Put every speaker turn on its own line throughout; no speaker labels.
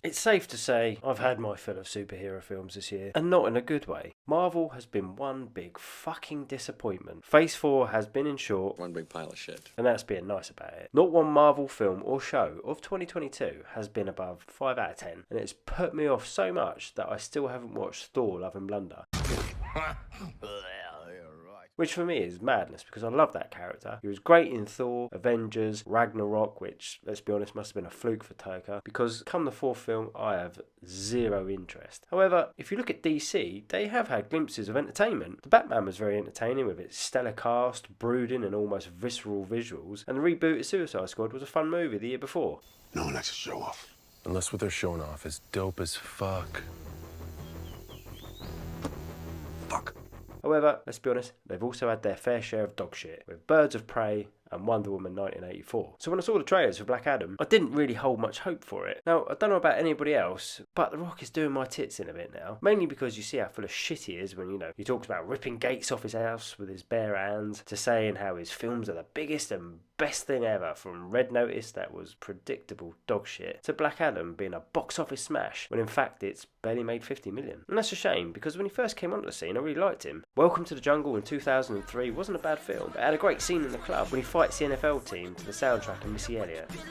It's safe to say I've had my fill of superhero films this year, and not in a good way. Marvel has been one big fucking disappointment. Phase 4 has been, in short,
one big pile of shit.
And that's being nice about it. Not one Marvel film or show of 2022 has been above 5 out of 10, and it's put me off so much that I still haven't watched Thor: Love and Blunder. Which for me is madness, because I love that character. He was great in Thor, Avengers, Ragnarok, which, let's be honest, must have been a fluke for Taika, because come the fourth film, I have zero interest. However, if you look at DC, they have had glimpses of entertainment. The Batman was very entertaining with its stellar cast, brooding and almost visceral visuals, and the reboot of Suicide Squad was a fun movie the year before.
No one likes to show off.
Unless what they're showing off is dope as fuck.
Fuck.
However, let's be honest, they've also had their fair share of dog shit, with Birds of Prey and Wonder Woman 1984. So when I saw the trailers for Black Adam, I didn't really hold much hope for it. Now, I don't know about anybody else, but The Rock is doing my tits in a bit now. Mainly because you see how full of shit he is when, he talks about ripping gates off his house with his bare hands, to saying how his films are the biggest and best thing ever, from Red Notice that was predictable dog shit, to Black Adam being a box office smash, when in fact it's barely made 50 million. And that's a shame, because when he first came onto the scene, I really liked him. Welcome to the Jungle in 2003 wasn't a bad film. It had a great scene in the club when he fights the NFL team to the soundtrack of Missy Elliott.
You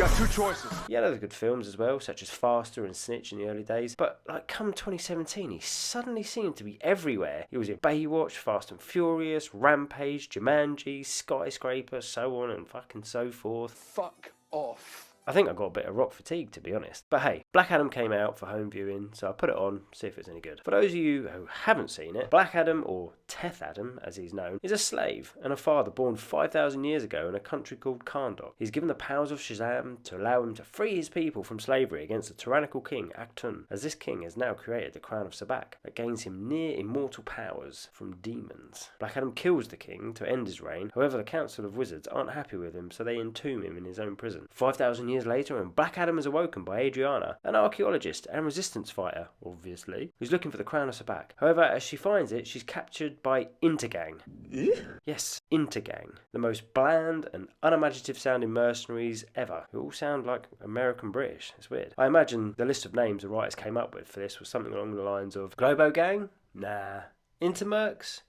got two choices.
He had other good films as well, such as Faster and Snitch in the early days, but come 2017, he suddenly seemed to be everywhere. He was in Baywatch, Fast and Furious, Rampage, Jumanji, Skyscraper, so on and fucking so forth.
Fuck off.
I think I got a bit of rock fatigue, to be honest. But hey, Black Adam came out for home viewing, so I put it on, see if it's any good. For those of you who haven't seen it, Black Adam, or Teth Adam as he's known, is a slave and a father born 5,000 years ago in a country called Kahndaq. He's given the powers of Shazam to allow him to free his people from slavery against the tyrannical king Aktun, as this king has now created the crown of Sabak that gains him near immortal powers from demons. Black Adam kills the king to end his reign, however the Council of Wizards aren't happy with him, so they entomb him in his own prison. 5,000 years later, and Black Adam is awoken by Adriana, an archaeologist and resistance fighter, obviously, who's looking for the crown of Sabak. However, as she finds it, she's captured by Intergang. Yes, Intergang, the most bland and unimaginative sounding mercenaries ever, who all sound like American British. It's weird. I imagine the list of names the writers came up with for this was something along the lines of Globo Gang? Nah. Intermercs?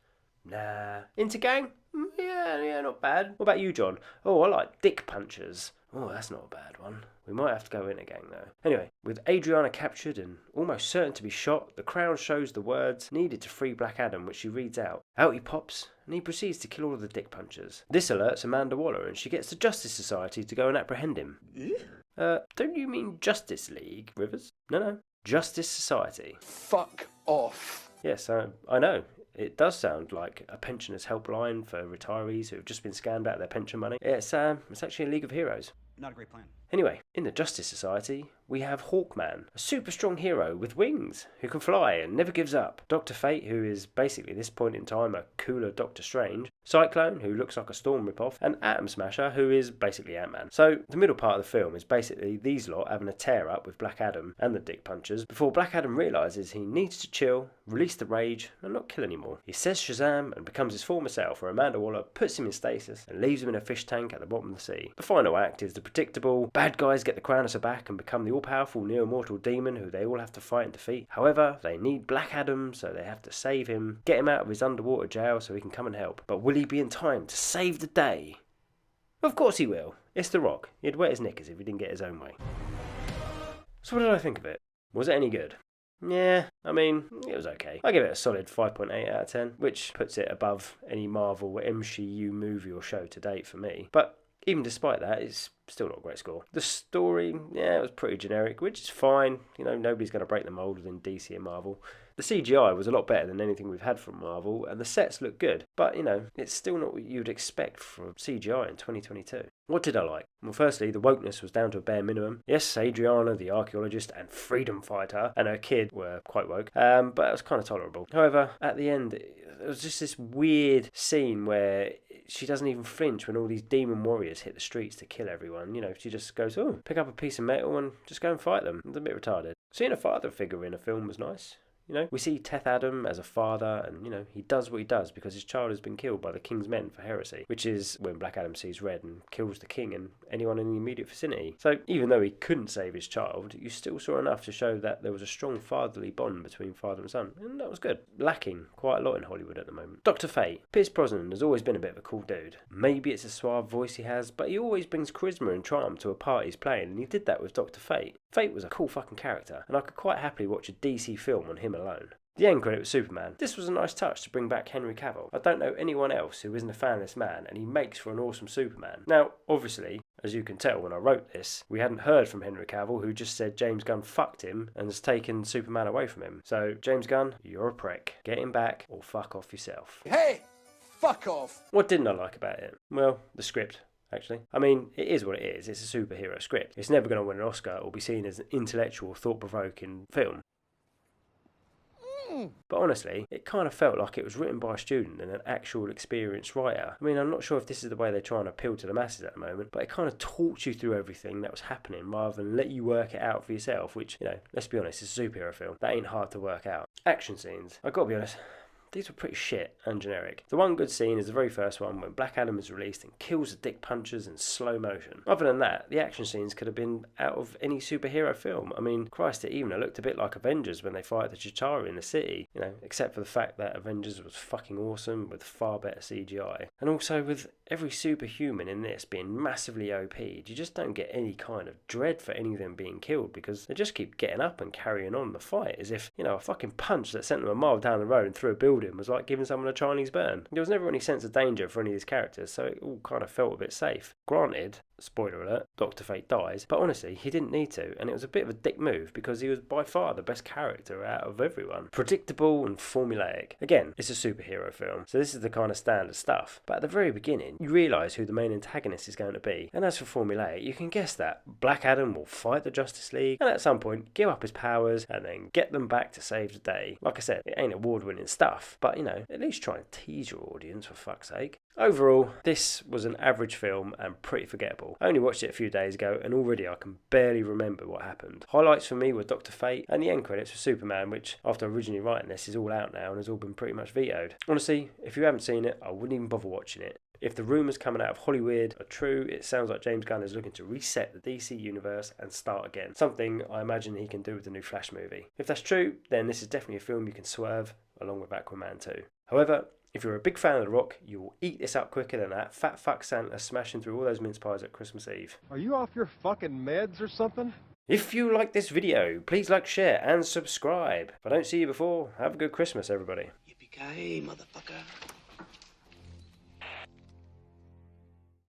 Nah. Intergang? Yeah, not bad. What about you, John? Oh, I like Dick Punchers. Oh, that's not a bad one. We might have to go Intergang though. Anyway, with Adriana captured and almost certain to be shot, the crown shows the words needed to free Black Adam, which she reads out. Out he pops, and he proceeds to kill all of the Dick Punchers. This alerts Amanda Waller, and she gets the Justice Society to go and apprehend him. Don't you mean Justice League, Rivers? No. Justice Society.
Fuck off.
Yes, I know. It does sound like a pensioners' helpline for retirees who have just been scammed out of their pension money. It's actually a League of Heroes.
Not a great plan.
Anyway, in the Justice Society, we have Hawkman, a super strong hero with wings who can fly and never gives up. Dr. Fate, who is basically at this point in time a cooler Doctor Strange. Cyclone, who looks like a Storm ripoff. And Atom Smasher, who is basically Ant-Man. So the middle part of the film is basically these lot having a tear up with Black Adam and the Dick Punchers before Black Adam realises he needs to chill, release the rage and not kill anymore. He says Shazam and becomes his former self, where Amanda Waller puts him in stasis and leaves him in a fish tank at the bottom of the sea. The final act is the predictable bad guys get the crown of Sabak and become the all-powerful neo-immortal demon who they all have to fight and defeat. However, they need Black Adam, so they have to save him, get him out of his underwater jail so he can come and help. But will he be in time to save the day? Of course he will. It's The Rock. He'd wet his knickers if he didn't get his own way. So what did I think of it? Was it any good? Yeah, I mean, it was okay. I give it a solid 5.8 out of 10, which puts it above any Marvel MCU movie or show to date for me. But even despite that, it's still not a great score. The story, it was pretty generic, which is fine. Nobody's going to break the mould within DC and Marvel. The CGI was a lot better than anything we've had from Marvel, and the sets look good. But, it's still not what you'd expect from CGI in 2022. What did I like? Well, firstly, the wokeness was down to a bare minimum. Yes, Adriana, the archaeologist and freedom fighter, and her kid were quite woke, but it was kind of tolerable. However, at the end, there was just this weird scene where she doesn't even flinch when all these demon warriors hit the streets to kill everyone. She just goes, pick up a piece of metal and just go and fight them. It's a bit retarded. Seeing a father figure in a film was nice. You know, we see Teth Adam as a father, and, you know, he does what he does because his child has been killed by the King's men for heresy, which is when Black Adam sees red and kills the King and anyone in the immediate vicinity. So even though he couldn't save his child, you still saw enough to show that there was a strong fatherly bond between father and son, and that was good. Lacking quite a lot in Hollywood at the moment. Dr. Fate. Pierce Brosnan has always been a bit of a cool dude. Maybe it's a suave voice he has, but he always brings charisma and charm to a part he's playing, and he did that with Dr. Fate. Fate was a cool fucking character, and I could quite happily watch a DC film on him alone. The end credit was Superman. This was a nice touch to bring back Henry Cavill. I don't know anyone else who isn't a fan of this man, and he makes for an awesome Superman. Now, obviously, as you can tell when I wrote this, we hadn't heard from Henry Cavill, who just said James Gunn fucked him and has taken Superman away from him. So, James Gunn, you're a prick. Get him back or fuck off yourself.
Hey, fuck off.
What didn't I like about it? Well, the script. Actually, I mean, it is what it is. It's a superhero script. It's never going to win an Oscar or be seen as an intellectual, thought-provoking film. But honestly, it kind of felt like it was written by a student and an actual experienced writer. I mean, I'm not sure if this is the way they're trying to appeal to the masses at the moment, but it kind of talks you through everything that was happening rather than let you work it out for yourself, which, you know, let's be honest, it's a superhero film. That ain't hard to work out. Action scenes. I've got to be honest, these were pretty shit and generic. The one good scene is the very first one when Black Adam is released and kills the dick punchers in slow motion. Other than that, the action scenes could have been out of any superhero film. I mean, Christ, it even looked a bit like Avengers when they fight the Chitauri in the city, you know, except for the fact that Avengers was fucking awesome with far better CGI. And also with every superhuman in this being massively OP'd, you just don't get any kind of dread for any of them being killed because they just keep getting up and carrying on the fight as if, you know, a fucking punch that sent them a mile down the road and through a building was like giving someone a Chinese burn. There was never any sense of danger for any of these characters, so it all kind of felt a bit safe. Granted, spoiler alert, Dr. Fate dies, but honestly, he didn't need to, and it was a bit of a dick move because he was by far the best character out of everyone. Predictable and formulaic. Again, it's a superhero film, so this is the kind of standard stuff, but at the very beginning, you realise who the main antagonist is going to be, and as for formulaic, you can guess that Black Adam will fight the Justice League, and at some point, give up his powers, and then get them back to save the day. Like I said, it ain't award-winning stuff, but, you know, at least try and tease your audience, for fuck's sake. Overall, this was an average film and pretty forgettable. I only watched it a few days ago and already I can barely remember what happened. Highlights for me were Dr. Fate and the end credits for Superman, which after originally writing this is all out now and has all been pretty much vetoed. Honestly, if you haven't seen it, I wouldn't even bother watching it. If the rumours coming out of Hollywood are true, it sounds like James Gunn is looking to reset the DC universe and start again. Something I imagine he can do with the new Flash movie. If that's true, then this is definitely a film you can swerve, along with Aquaman 2. However, if you're a big fan of The Rock, you will eat this up quicker than that fat fuck Santa smashing through all those mince pies at Christmas Eve.
Are you off your fucking meds or something?
If you like this video, please like, share and subscribe. If I don't see you before, have a good Christmas, everybody.
Yippee-ki-yay, motherfucker.